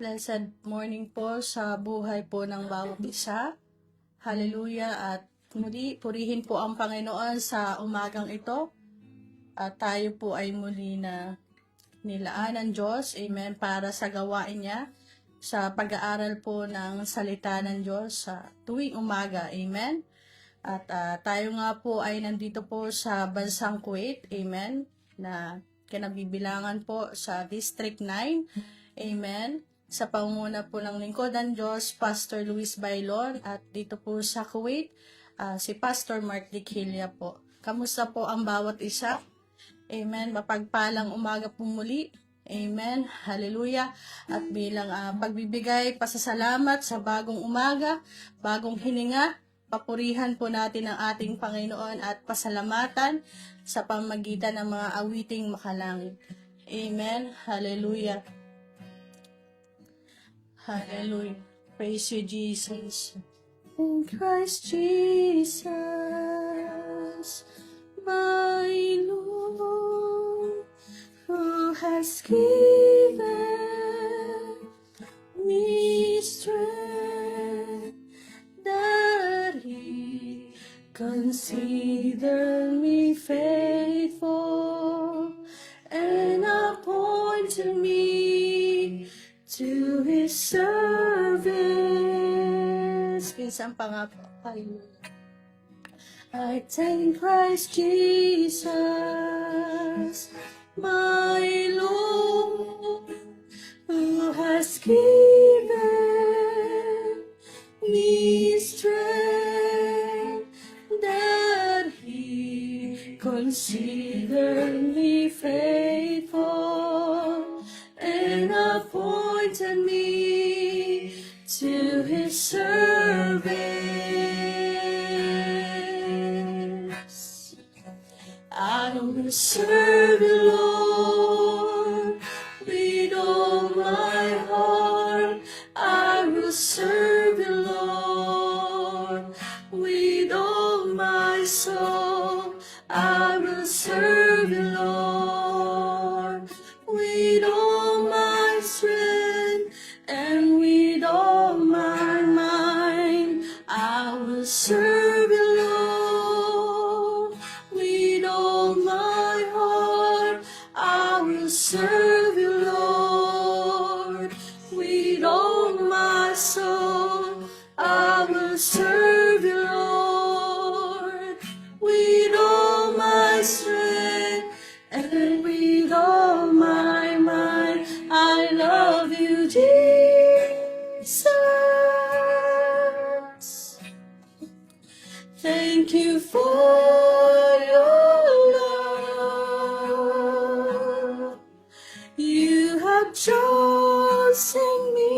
Blessed morning po sa buhay po ng bawat isa. Hallelujah. At muli, purihin po ang Panginoon sa umagang ito. At tayo po ay muli na nilaan ng Diyos. Amen. Para sa gawain niya sa pag-aaral po ng salita ng Diyos sa tuwing umaga. Amen. At tayo nga po ay nandito po sa bansang Kuwait. Amen. Na kinabibilangan po sa District 9. Amen. Sa pangunguna po ng lingkod ng Diyos, Pastor Luis Bailon, at dito po sa Kuwait, si Pastor Mark Diquilla po. Kamusta po ang bawat isa? Amen. Mapagpalang umaga po muli. Amen. Hallelujah. At bilang pagbibigay pasasalamat sa bagong umaga, bagong hininga, papurihan po natin ang ating Panginoon at pasalamatan sa pamagitan ng mga awiting makalangit. Amen. Hallelujah. Hallelujah. Praise you, Jesus. In Christ Jesus, my Lord, who has given me strength, that He consider me faithful and appointed me to His service. Pinsan pa nga po. I thank Christ Jesus, my Lord, who has given me strength, that He consider me faithful and appointed me to His service. I will serve you, Lord, with all my heart. I will serve you, Lord, with all my soul. I will serve you, Lord, with all my strength and with all my mind. I will serve you, Lord, with all my heart. I will serve you, Lord, with all my soul. I will serve you, Lord, with all my strength and with all my mind. I love you, Jesus. Thank you for your love. You have chosen me.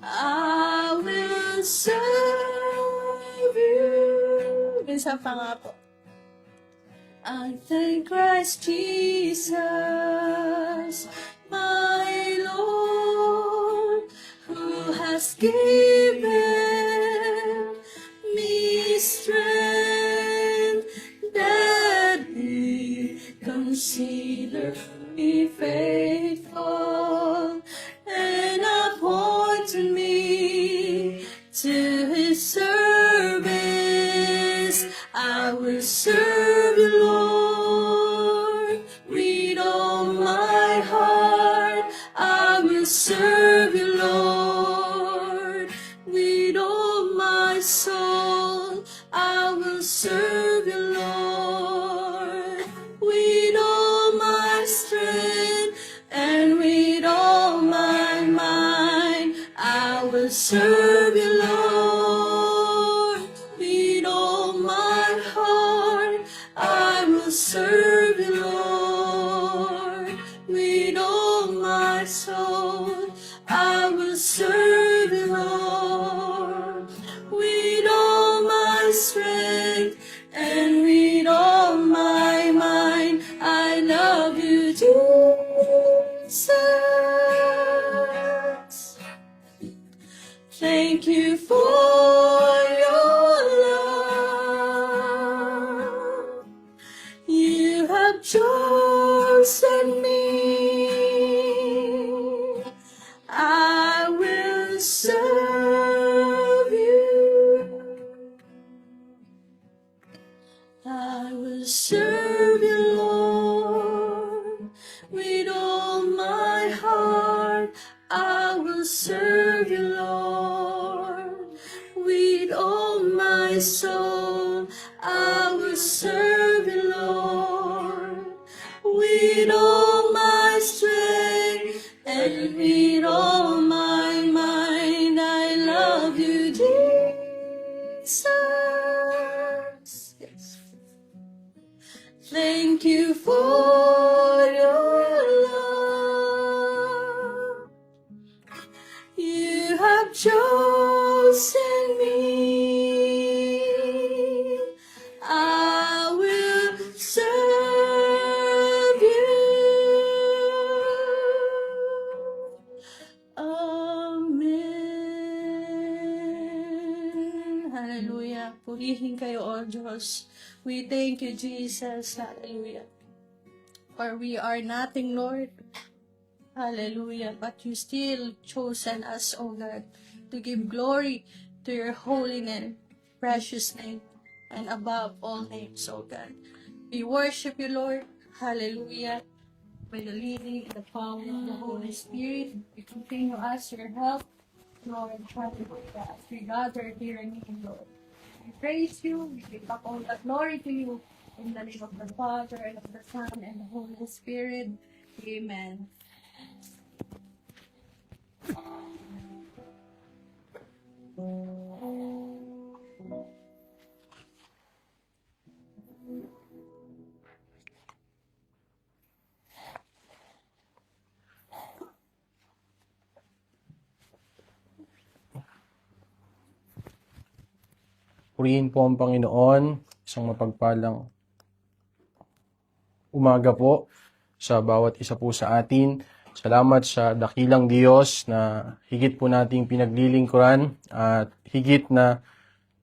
I will serve you. Minsan pa nga po. I thank Christ Jesus, my Lord, who has given me strength, that He consider me faithful and appointed me to His service. I will serve you, Lord, with all my heart. I will serve you, Lord, with all my soul. I will serve you, Lord, with all my strength and with all my mind. I will serve you, Lord, with all my heart. I will serve you, Lord, with all my soul. I will serve you, Lord, with all my strength and with all my mind. I love you, Jesus. Thank you for your love. You have chosen me. serve you, Lord. With all my soul, I will serve you, Lord. With all my strength and with all my mind, I love you, Jesus. Yes. Thank you for your love. You have chosen me. I will serve you. Amen. Hallelujah. Purihin kayo, O Diyos. We thank you, Jesus. Hallelujah. For we are nothing, Lord. Hallelujah. But you still chosen us, O God, to give glory to your holy name, precious name, and above all names, O God. We worship you, Lord. Hallelujah. By the leading and the power of the Holy Spirit, we continue to ask your help, Lord. Hallelujah. As we gather here in you, Lord. We praise you. We give up all the glory to you. In the name of the Father, and of the Son, and the Holy Spirit. Amen. Purihin po ang Panginoon, isang mapagpalang umaga po sa bawat isa po sa atin. Salamat sa dakilang Diyos na higit po nating pinaglilingkuran at higit na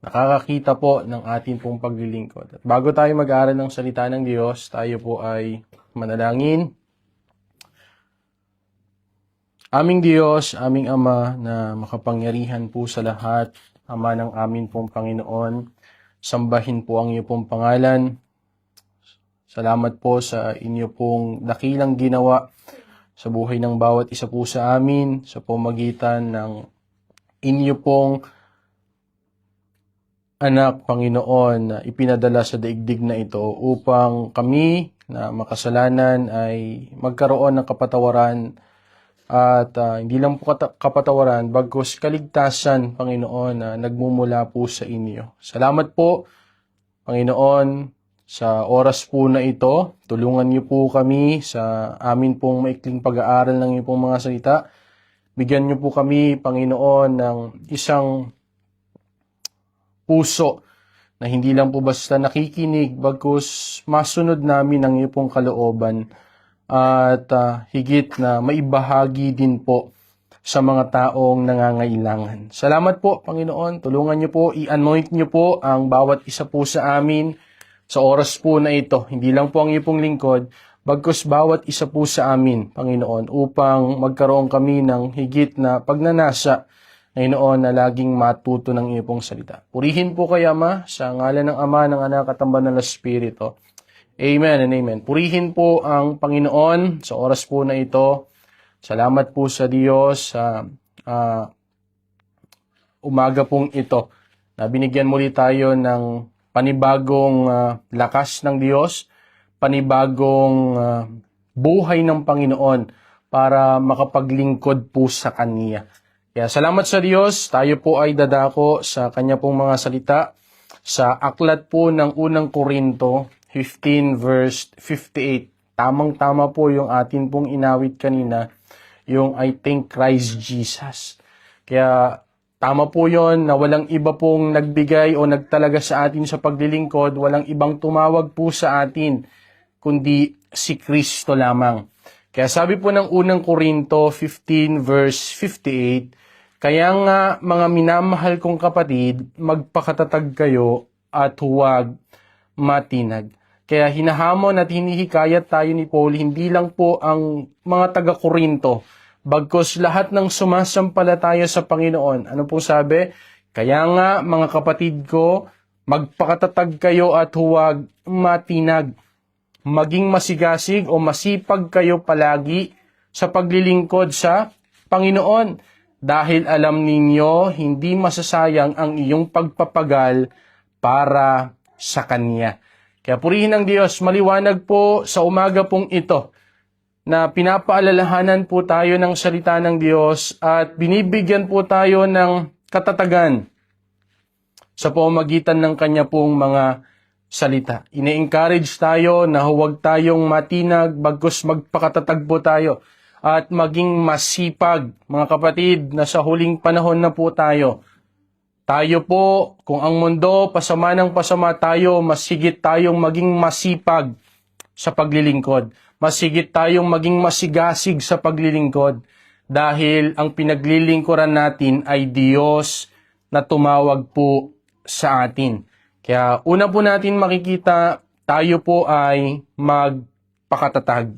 nakakakita po ng atin pong paglilingkod. At bago tayo mag-aaral ng salita ng Diyos, tayo po ay manalangin. Aming Diyos, aming Ama na makapangyarihan po sa lahat, Ama ng amin pong Panginoon, sambahin po ang iyo pong pangalan. Salamat po sa inyo pong dakilang ginawa sa buhay ng bawat isa po sa amin, sa pamagitan ng inyo pong anak, Panginoon, na ipinadala sa daigdig na ito upang kami na makasalanan ay magkaroon ng kapatawaran at hindi lang po kapatawaran, bagkus kaligtasan, Panginoon, na nagmumula po sa inyo. Salamat po, Panginoon, sa oras po na ito. Tulungan niyo po kami sa amin pong maikling pag-aaral ng iyong pong mga salita. Bigyan niyo po kami, Panginoon, ng isang puso na hindi lang po basta nakikinig, bagkus masunod namin ang iyong pong kalooban at higit na maibahagi din po sa mga taong nangangailangan. Salamat po, Panginoon. Tulungan niyo po, i-anoint niyo po ang bawat isa po sa amin sa oras po na ito. Hindi lang po ang iyong pong lingkod, bagkus bawat isa po sa amin, Panginoon, upang magkaroon kami ng higit na pagnanasa, Panginoon, na laging matuto ng iyong pong salita. Purihin po kayo, Ama, sa ngalan ng Ama, ng Anak, at ng Banal na Espiritu. Amen and amen. Purihin po ang Panginoon sa oras po na ito. Salamat po sa Diyos sa umaga pong ito na binigyan muli tayo ng panibagong lakas ng Diyos, panibagong buhay ng Panginoon para makapaglingkod po sa Kanya. Kaya salamat sa Diyos, tayo po ay dadako sa Kanya pong mga salita sa aklat po ng unang Korinto 15 verse 58. Tamang-tama po yung atin pong inawit kanina, yung I thank Christ Jesus. Kaya tama po yon na walang iba pong nagbigay o nagtalaga sa atin sa paglilingkod, walang ibang tumawag po sa atin, kundi si Kristo lamang. Kaya sabi po ng unang Korinto 15 verse 58, kaya nga mga minamahal kong kapatid, magpakatatag kayo at huwag matinag. Kaya hinahamon at hinihikayat tayo ni Paul, hindi lang po ang mga taga-Korinto, bagkus lahat ng sumasampalataya sa Panginoon. Ano po sabi? Kaya nga mga kapatid ko, magpakatatag kayo at huwag matinag. Maging masigasig o masipag kayo palagi sa paglilingkod sa Panginoon. dahil alam ninyo hindi masasayang ang iyong pagpapagal para sa Kanya. Kaya purihin ng Diyos, maliwanag po sa umaga pong ito na pinapaalalahanan po tayo ng salita ng Diyos at binibigyan po tayo ng katatagan sa pamamagitan ng Kanya pong mga salita. Ine-encourage tayo na huwag tayong matinag bagkus magpakatatag po tayo at maging masipag, mga kapatid, na sa huling panahon na po tayo. Tayo po, kung ang mundo pasama ng pasama tayo, mas higit tayong maging masipag sa paglilingkod. Mas higit tayong maging masigasig sa paglilingkod dahil ang pinaglilingkuran natin ay Diyos na tumawag po sa atin. Kaya una po natin makikita, tayo po ay magpakatatag.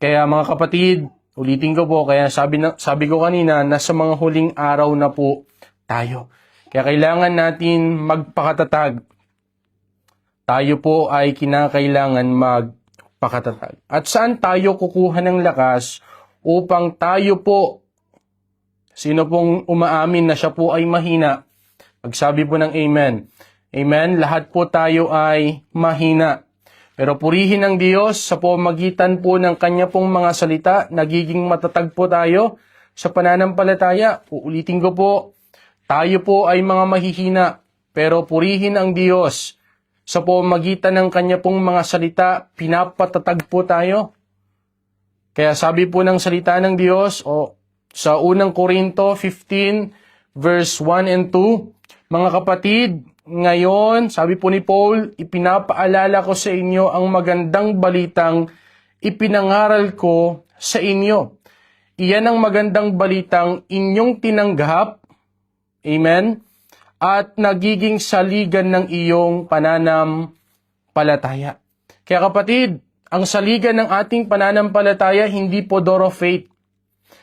Kaya mga kapatid, ulitin ko po, kaya sabi ko kanina, nasa mga huling araw na po tayo. Kaya kailangan natin magpakatatag. Tayo po ay kinakailangan magpakatatag. At saan tayo kukuha ng lakas upang tayo po, sino pong umaamin na siya po ay mahina, magsabi po ng amen. Amen? Lahat po tayo ay mahina. Pero purihin ng Diyos sa pamamagitan po ng Kanya pong mga salita, nagiging matatag po tayo sa pananampalataya. Uulitin ko po, tayo po ay mga mahihina, pero purihin ang Diyos. Sa pamamagitan ng Kanya pong mga salita, pinapatatag po tayo. Kaya sabi po ng salita ng Diyos, sa unang Korinto 15, verse 1 and 2, mga kapatid, ngayon, sabi po ni Paul, ipinapaalala ko sa inyo ang magandang balitang ipinangaral ko sa inyo. Iyan ang magandang balitang inyong tinanggap, amen, at nagiging saligan ng iyong pananampalataya. Kaya kapatid, ang saligan ng ating pananampalataya hindi po door of faith.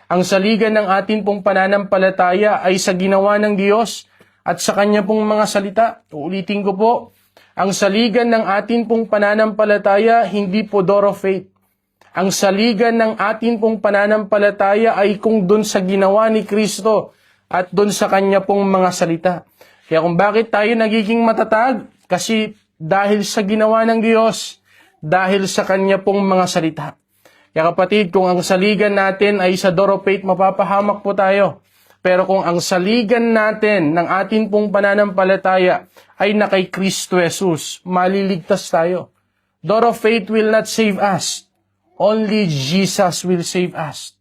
Ang saligan ng ating pong pananampalataya ay sa ginawa ng Diyos at sa Kanya pong mga salita. Uulitin ko po, ang saligan ng ating pong pananampalataya hindi po door of faith. Ang saligan ng ating pong pananampalataya ay kung dun sa ginawa ni Kristo at dun sa Kanya pong mga salita. Kaya kung bakit tayo nagiging matatag? Kasi dahil sa ginawa ng Diyos, dahil sa Kanya pong mga salita. Kaya kapatid, kung ang saligan natin ay sa door of faith, mapapahamak po tayo. Pero kung ang saligan natin ng ating pong pananampalataya ay na kay Kristo Jesus, maliligtas tayo. Door of faith will not save us. Only Jesus will save us.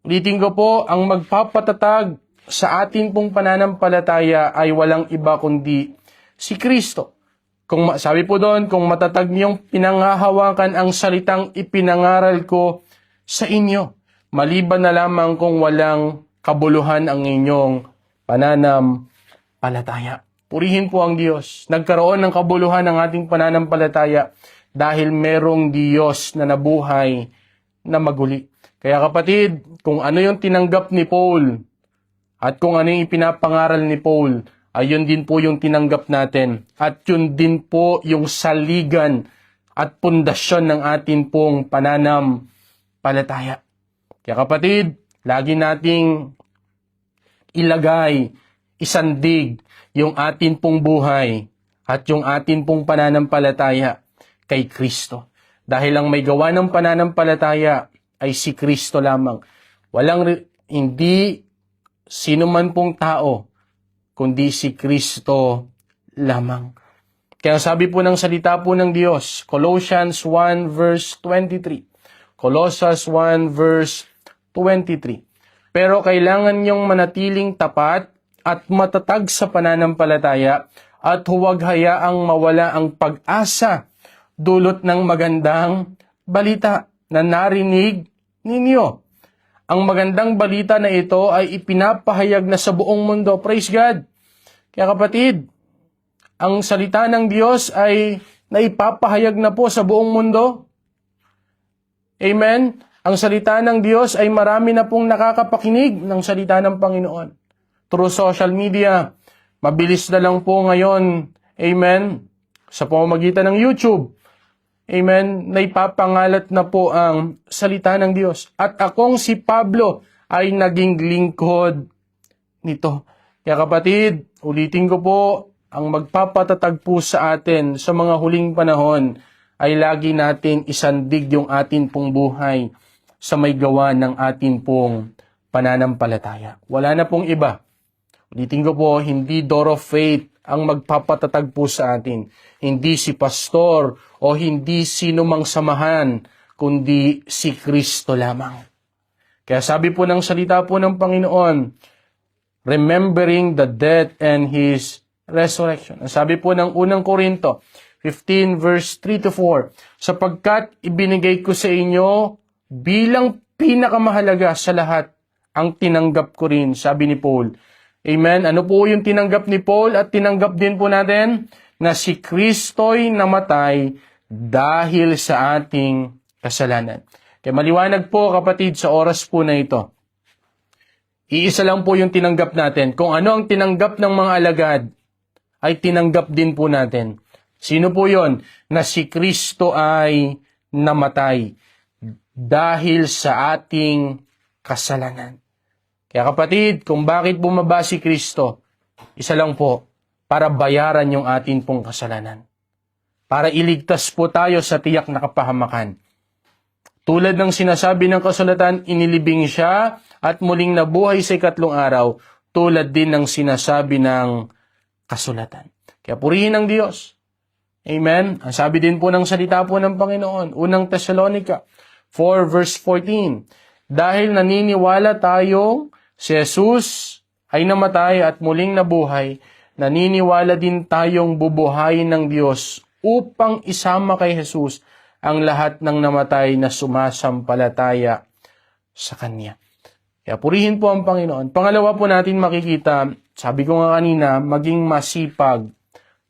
Ulitin ko po, ang magpapatatag sa ating pong pananampalataya ay walang iba kundi si Kristo. Sabi po doon, kung matatag niyong pinanghahawakan ang salitang ipinangaral ko sa inyo, maliban na lamang kung walang kabuluhan ang inyong pananampalataya. Purihin po ang Diyos. Nagkaroon ng kabuluhan ang ating pananampalataya dahil merong Diyos na nabuhay na maguli. Kaya kapatid, kung ano yung tinanggap ni Paul at kung ano yung ipinapangaral ni Paul, ayun din po yung tinanggap natin. At yun din po yung saligan at pundasyon ng ating pong pananampalataya. Kaya kapatid, lagi nating ilagay, isandig yung atin pong buhay at yung atin pong pananampalataya kay Kristo. Dahil ang may gawa ng pananampalataya ay si Kristo lamang. Hindi sino man pong tao, kundi si Kristo lamang. Kaya sabi po ng salita po ng Diyos, Colossians 1 verse 23. Colossians 1 verse 23. Pero kailangan niyong manatiling tapat at matatag sa pananampalataya at huwag hayaang mawala ang pag-asa dulot ng magandang balita na narinig ninyo. Ang magandang balita na ito ay ipinapahayag na sa buong mundo. Praise God! Kaya kapatid, ang salita ng Diyos ay naipapahayag na po sa buong mundo. Amen? Ang salita ng Diyos ay marami na pong nakakapakinig ng salita ng Panginoon. Through social media, mabilis na lang po ngayon, amen, sa pamamagitan ng YouTube, amen, naipapangalat na po ang salita ng Diyos. At akong si Pablo ay naging lingkod nito. Kaya kapatid, ulitin ko po, ang magpapatatag po sa atin sa mga huling panahon ay lagi natin isandig yung atin pong buhay sa may gawa ng atin pong pananampalataya. Wala na pong iba. Ulitin ko po, hindi door of faith ang magpapatatag po sa atin. Hindi si pastor o hindi sino mang samahan, kundi si Kristo lamang. Kaya sabi po ng salita po ng Panginoon, remembering the death and His resurrection. Ang sabi po ng unang Korinto 15 verse 3 to 4, sapagkat ibinigay ko sa inyo bilang pinakamahalaga sa lahat ang tinanggap ko rin, sabi ni Paul. Amen. Ano po yung tinanggap ni Paul at tinanggap din po natin? Na si Kristo'y namatay dahil sa ating kasalanan. Kaya maliwanag po kapatid sa oras po na ito. Iisa lang po yung tinanggap natin. Kung ano ang tinanggap ng mga alagad, ay tinanggap din po natin. Sino po yon? Na si Kristo ay namatay dahil sa ating kasalanan. Kaya kapatid, kung bakit bumaba si Kristo, isa lang po, para bayaran yung atin pong kasalanan. Para iligtas po tayo sa tiyak na kapahamakan. Tulad ng sinasabi ng kasulatan, inilibing siya at muling nabuhay sa ikatlong araw, tulad din ng sinasabi ng kasulatan. Kaya purihin ang Diyos. Amen? Ang sabi din po ng salita po ng Panginoon, unang Thessalonica 4 verse 14, dahil naniniwala tayong si Jesus ay namatay at muling nabuhay, naniniwala din tayong bubuhayin ng Diyos upang isama kay Jesus ang lahat ng namatay na sumasampalataya sa Kanya. Kaya purihin po ang Panginoon. Pangalawa po natin makikita, sabi ko nga kanina, maging masipag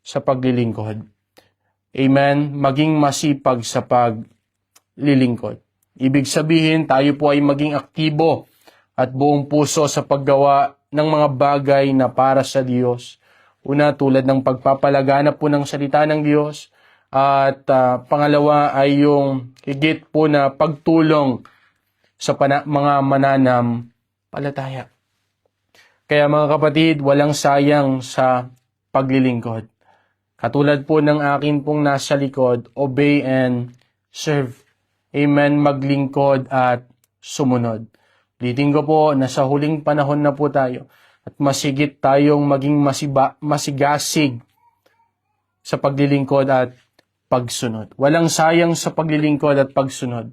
sa paglilingkod. Amen? Maging masipag sa paglilingkod. Ibig sabihin, tayo po ay maging aktibo at buong puso sa paggawa ng mga bagay na para sa Diyos. Una, tulad ng pagpapalaganap po ng salita ng Diyos. At pangalawa ay yung higit po na pagtulong sa mga mananampalataya. Kaya mga kapatid, walang sayang sa paglilingkod. Katulad po ng akin pong nasa likod, obey and serve. Amen, maglingkod at sumunod. Ulitin ko po, nasa huling panahon na po tayo at masigit tayong maging masigasig sa paglilingkod at pagsunod. Walang sayang sa paglilingkod at pagsunod.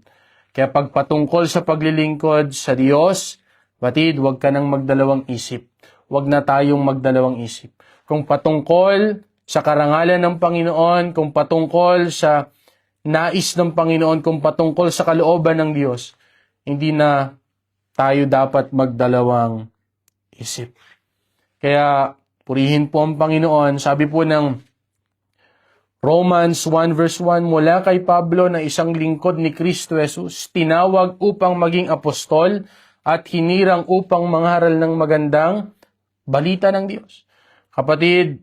Kaya pagpatungkol sa paglilingkod sa Diyos, batid, huwag ka nang magdalawang isip. Huwag na tayong magdalawang isip. Kung patungkol sa karangalan ng Panginoon, kung patungkol sa nais ng Panginoon, kung patungkol sa kalooban ng Diyos, hindi na tayo dapat magdalawang isip. Kaya purihin po ang Panginoon. Sabi po ng Romans 1 verse 1, mula kay Pablo na isang lingkod ni Kristo Jesus, tinawag upang maging apostol at hinirang upang mangaral ng magandang balita ng Diyos. Kapatid,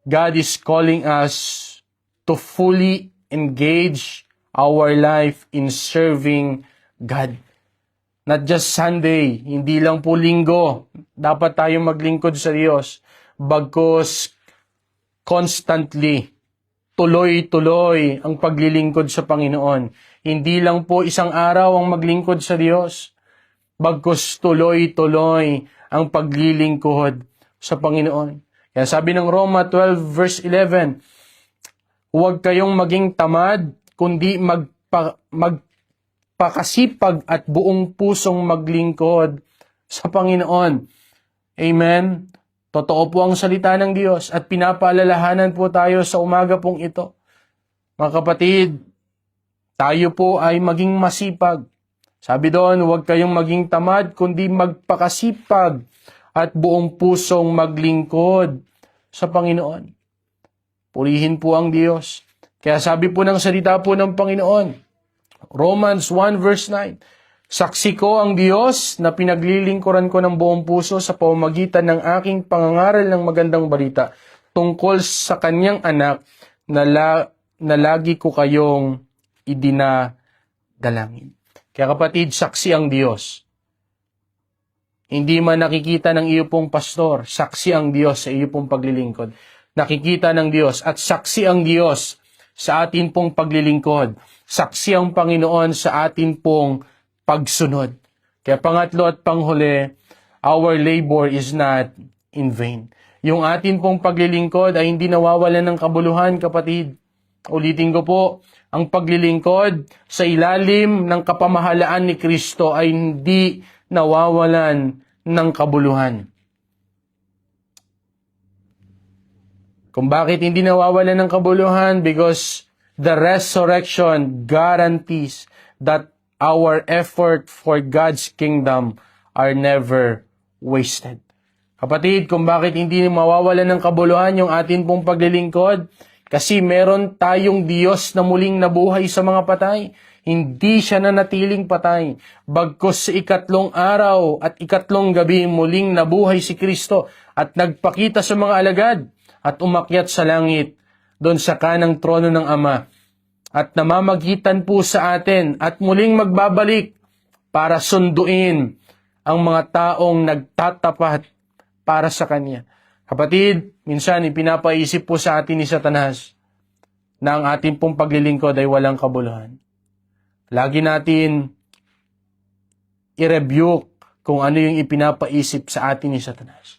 God is calling us to fully engage our life in serving God. Not just Sunday, hindi lang po linggo. Dapat tayong maglingkod sa Diyos. Bagkus constantly, tuloy-tuloy ang paglilingkod sa Panginoon. Hindi lang po isang araw ang maglingkod sa Diyos. Bagkus tuloy-tuloy ang paglilingkod sa Panginoon. Kaya sabi ng Roma 12 verse 11, huwag kayong maging tamad, kundi magpakasipag at buong pusong maglingkod sa Panginoon. Amen? Totoo po ang salita ng Diyos at pinapaalalahanan po tayo sa umaga pong ito. Mga kapatid, tayo po ay maging masipag. Sabi doon, huwag kayong maging tamad, kundi magpakasipag at buong pusong maglingkod sa Panginoon. Purihin po ang Diyos. Kaya sabi po ng salita po ng Panginoon, Romans 1 verse 9, saksi ko ang Diyos na pinaglilingkuran ko ng buong puso sa pamamagitan ng aking pangangaral ng magandang balita tungkol sa kanyang anak na lagi ko kayong idinadalangin. Kaya kapatid, saksi ang Diyos. Hindi man nakikita ng iyo pong pastor, saksi ang Diyos sa iyo pong paglilingkod. Nakikita ng Diyos at saksi ang Diyos sa atin pong paglilingkod. Saksi ang Panginoon sa atin pong pagsunod. Kaya pangatlo at panghuli, our labor is not in vain. Yung atin pong paglilingkod ay hindi nawawalan ng kabuluhan, kapatid. Ulitin ko po, ang paglilingkod sa ilalim ng kapamahalaan ni Kristo ay hindi nawawalan ng kabuluhan. Kung bakit hindi nawawalan ng kabuluhan? Because the resurrection guarantees that our effort for God's kingdom are never wasted. Kapatid, kung bakit hindi mawawalan ng kabuluhan yung atin pong paglilingkod? Kasi meron tayong Diyos na muling nabuhay sa mga patay. Hindi siya nanatiling patay. Bagkus sa ikatlong araw at ikatlong gabi muling nabuhay si Kristo at nagpakita sa mga alagad at umakyat sa langit doon sa kanang trono ng Ama at namamagitan po sa atin at muling magbabalik para sunduin ang mga taong nagtatapat para sa Kanya. Kapatid, minsan ipinapaisip po sa atin ni Satanas na ang ating pong paglilingkod ay walang kabuluhan. Lagi natin i-rebuke kung ano yung ipinapaisip sa atin ni Satanas.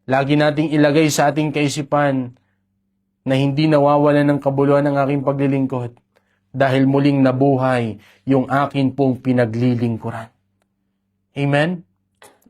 Lagi nating ilagay sa ating kaisipan na hindi nawawalan ng kabuluhan ng aking paglilingkod dahil muling nabuhay yung akin pong pinaglilingkuran. Amen?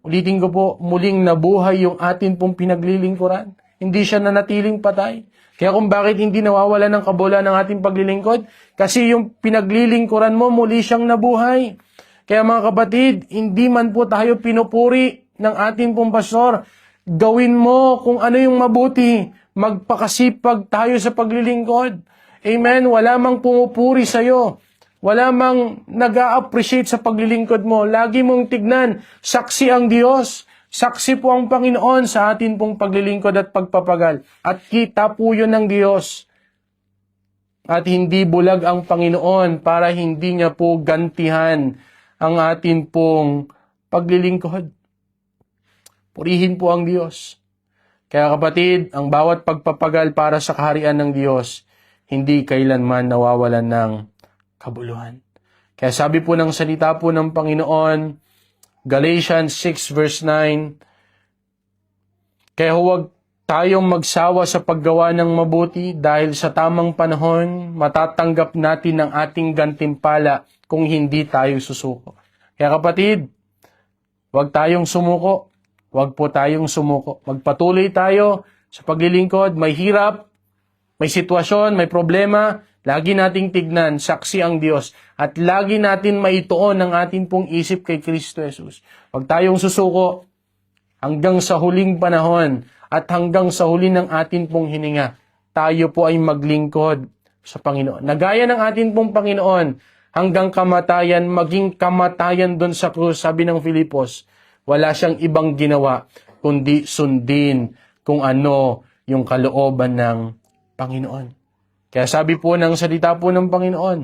Ulitin ko po, muling nabuhay yung atin pong pinaglilingkuran. Hindi siya nanatiling patay. Kaya kung bakit hindi nawawalan ng kabuluhan ng ating paglilingkod? Kasi yung pinaglilingkuran mo, muli siyang nabuhay. Kaya mga kapatid, hindi man po tayo pinupuri ng ating pong pastor. Gawin mo kung ano yung mabuti. Magpakasipag tayo sa paglilingkod. Amen? Wala mang pumupuri sa'yo. Wala mang nag-a-appreciate sa paglilingkod mo. Lagi mong tignan, saksi ang Diyos. Saksi po ang Panginoon sa atin pong paglilingkod at pagpapagal. At kita po yun ng Diyos. At hindi bulag ang Panginoon para hindi niya po gantihan ang atin pong paglilingkod. Purihin po ang Diyos. Kaya kapatid, ang bawat pagpapagal para sa kaharian ng Diyos, hindi kailanman nawawalan ng kabuluhan. Kaya sabi po ng salita po ng Panginoon, Galatians 6 verse 9, kaya huwag tayong magsawa sa paggawa ng mabuti dahil sa tamang panahon, matatanggap natin ang ating gantimpala kung hindi tayo susuko. Kaya kapatid, huwag tayong sumuko. Huwag po tayong sumuko. Magpatuloy tayo sa paglilingkod. May hirap, may sitwasyon, may problema. Lagi nating tignan, saksi ang Diyos. At lagi natin maituon ang ating pong isip kay Kristo Jesus. Huwag tayong susuko hanggang sa huling panahon at hanggang sa huli ng ating pong hininga. Tayo po ay maglingkod sa Panginoon. Nagaya ng ating pong Panginoon, hanggang kamatayan, maging kamatayan doon sa krus, sabi ng Filipos, wala siyang ibang ginawa kundi sundin kung ano yung kalooban ng Panginoon. Kaya sabi po ng salita po ng Panginoon,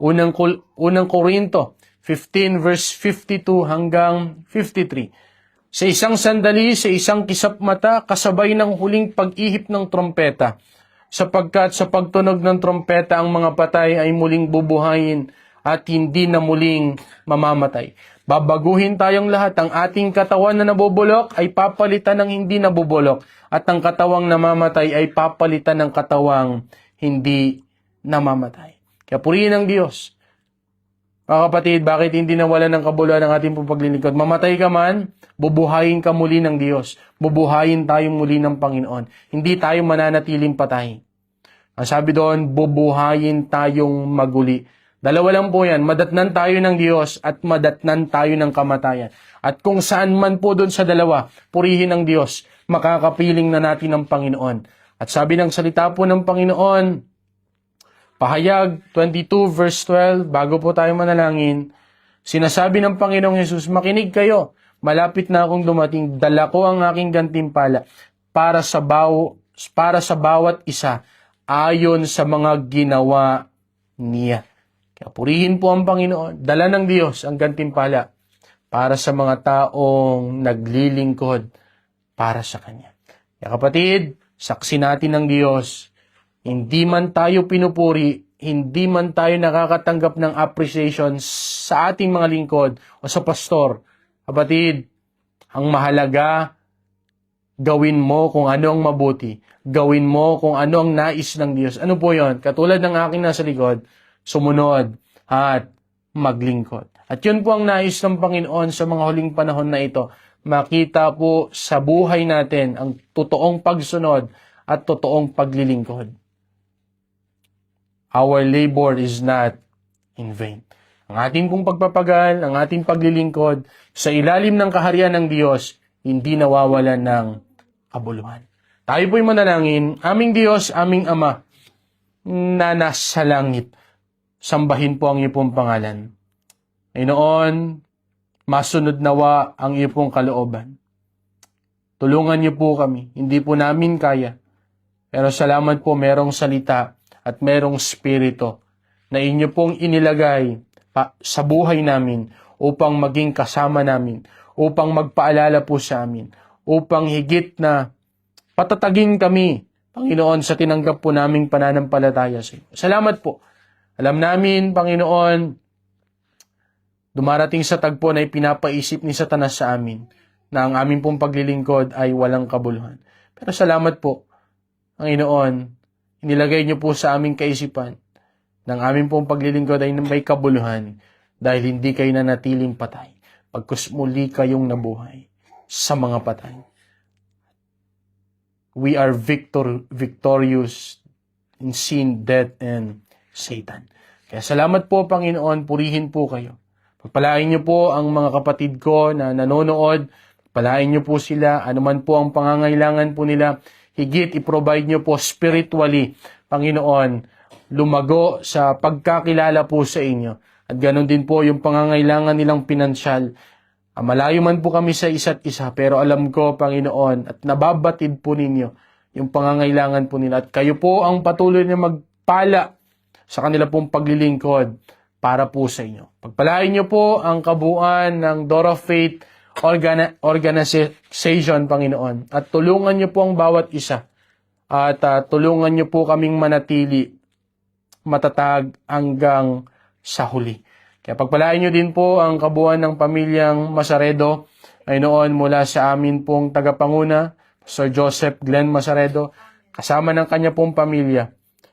unang Korinto 15 verse 52 hanggang 53. Sa isang sandali, sa isang kisap mata, kasabay ng huling pag-ihip ng trompeta, sapagkat sa pagtunog ng trompeta ang mga patay ay muling bubuhayin at hindi na muling mamamatay. Babaguhin tayong lahat. Ang ating katawan na nabubulok ay papalitan ng hindi nabubulok. At ang katawang namamatay ay papalitan ng katawang hindi namamatay. Kaya purihin ang Diyos. Mga kapatid, bakit hindi nawalan ng kabuluhan ng ating paglilingkod? Mamatay ka man, bubuhayin ka muli ng Diyos. Bubuhayin tayo muli ng Panginoon. Hindi tayo mananatiling patay. Ang sabi doon, bubuhayin tayong maguli. Dalawa lang po yan, madatnan tayo ng Diyos at madatnan tayo ng kamatayan. At kung saan man po doon sa dalawa, purihin ng Diyos, makakapiling na natin ng Panginoon. At sabi ng salita po ng Panginoon, Pahayag 22 verse 12, bago po tayo manalangin, sinasabi ng Panginoong Hesus, makinig kayo, malapit na akong dumating, dala ko ang aking gantimpala para sa bawat isa ayon sa mga ginawa niya. Kaya purihin po ang Panginoon. Dala ng Diyos ang gantimpala para sa mga taong naglilingkod para sa Kanya. Kaya kapatid, saksi natin ng Diyos, hindi man tayo pinupuri, hindi man tayo nakakatanggap ng appreciation sa ating mga lingkod o sa pastor. Kapatid, ang mahalaga, gawin mo kung ano ang mabuti. Gawin mo kung ano ang nais ng Diyos. Ano po yon? Katulad ng aking nasa likod, sumunod at maglingkod. At yun po ang nais ng Panginoon sa mga huling panahon na ito. Makita po sa buhay natin ang totoong pagsunod at totoong paglilingkod. Our labor is not in vain. Ang ating pong pagpapagal, ang ating paglilingkod sa ilalim ng kaharian ng Diyos, hindi nawawalan ng kabuluhan. Tayo po'y manalangin, aming Diyos, aming Ama, na nasa langit. Sambahin po ang iyong pangalan. Ngayon, masunod nawa ang iyong pong kalooban. Tulungan niyo po kami. Hindi po namin kaya. Pero salamat po merong salita at merong spirito na inyo pong inilagay sa buhay namin upang maging kasama namin, upang magpaalala po sa amin, upang higit na patatagin kami, Panginoon, sa tinanggap po naming pananampalataya sa iyo. Salamat po. Alam namin, Panginoon, dumarating sa tagpo na ipinapaisip ni Satanas sa amin na ang aming pong paglilingkod ay walang kabuluhan. Pero salamat po, Panginoon, inilagay niyo po sa aming kaisipan ng aming pong paglilingkod ay may kabuluhan dahil hindi kayo nanatiling patay. Pagkus muli kayong nabuhay sa mga patay. We are victorious in sin, death, and Satan. Kaya salamat po, Panginoon, purihin po kayo. Pagpalain niyo po ang mga kapatid ko na nanonood. Pagpalain niyo po sila, anuman po ang pangangailangan po nila. Higit, i-provide niyo po spiritually, Panginoon, lumago sa pagkakilala po sa inyo. At ganoon din po yung pangangailangan nilang pinansyal. Malayo man po kami sa isa't isa, pero alam ko, Panginoon, at nababatid po ninyo yung pangangailangan po nila. At kayo po ang patuloy na magpala sa kanila pong paglilingkod para po sa inyo. Pagpalain niyo po ang kabuuan ng Door of Faith Organization, Panginoon. At tulungan niyo po ang bawat isa. At tulungan niyo po kaming manatili matatag hanggang sa huli. Kaya pagpalain niyo din po ang kabuuan ng pamilyang Masaredo. Panginoon, mula sa amin pong tagapanguna, Sir Joseph Glenn Masaredo, kasama ng kanya pong pamilya.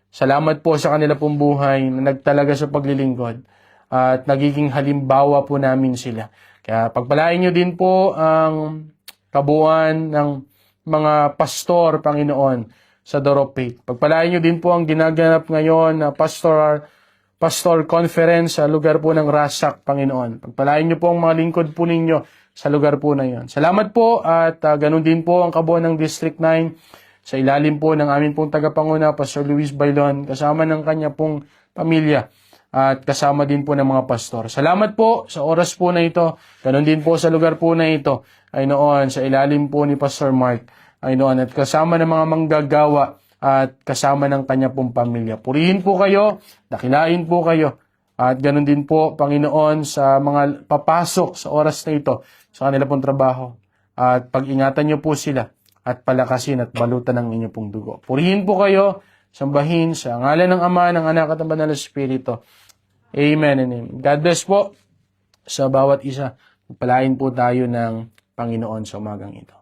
Salamat po sa kanila pong buhay na nagtalaga sa paglilingkod at nagiging halimbawa po namin sila. Kaya pagpalain niyo din po ang kabuuan ng mga pastor, Panginoon, sa Door of Faith. Pagpalain niyo din po ang ginaganap ngayon na pastor conference sa lugar po ng Rasak, Panginoon. Pagpalain niyo po ang mga lingkod po ninyo sa lugar po na yon. Salamat po at ganun din po ang kabuuan ng District 9 sa ilalim po ng aming pong tagapanguna, Pastor Luis Bailon, kasama ng kanya pong pamilya at kasama din po ng mga pastor. Salamat po sa oras po na ito. Ganon din po sa lugar po na ito ay noon sa ilalim po ni Pastor Mark ay noon at kasama ng mga manggagawa at kasama ng kanya pong pamilya. Purihin po kayo, dakilain po kayo at ganon din po, Panginoon, sa mga papasok sa oras na ito sa kanila pong trabaho at pag-ingatan niyo po sila at palakasin at balutan ng inyong pong dugo. Purihin po kayo, sambahin sa ngalan ng Ama, ng Anak at ng Banal na Espiritu. Amen and amen. God bless po sa bawat isa. Pagpalain po tayo ng Panginoon sa umagang ito.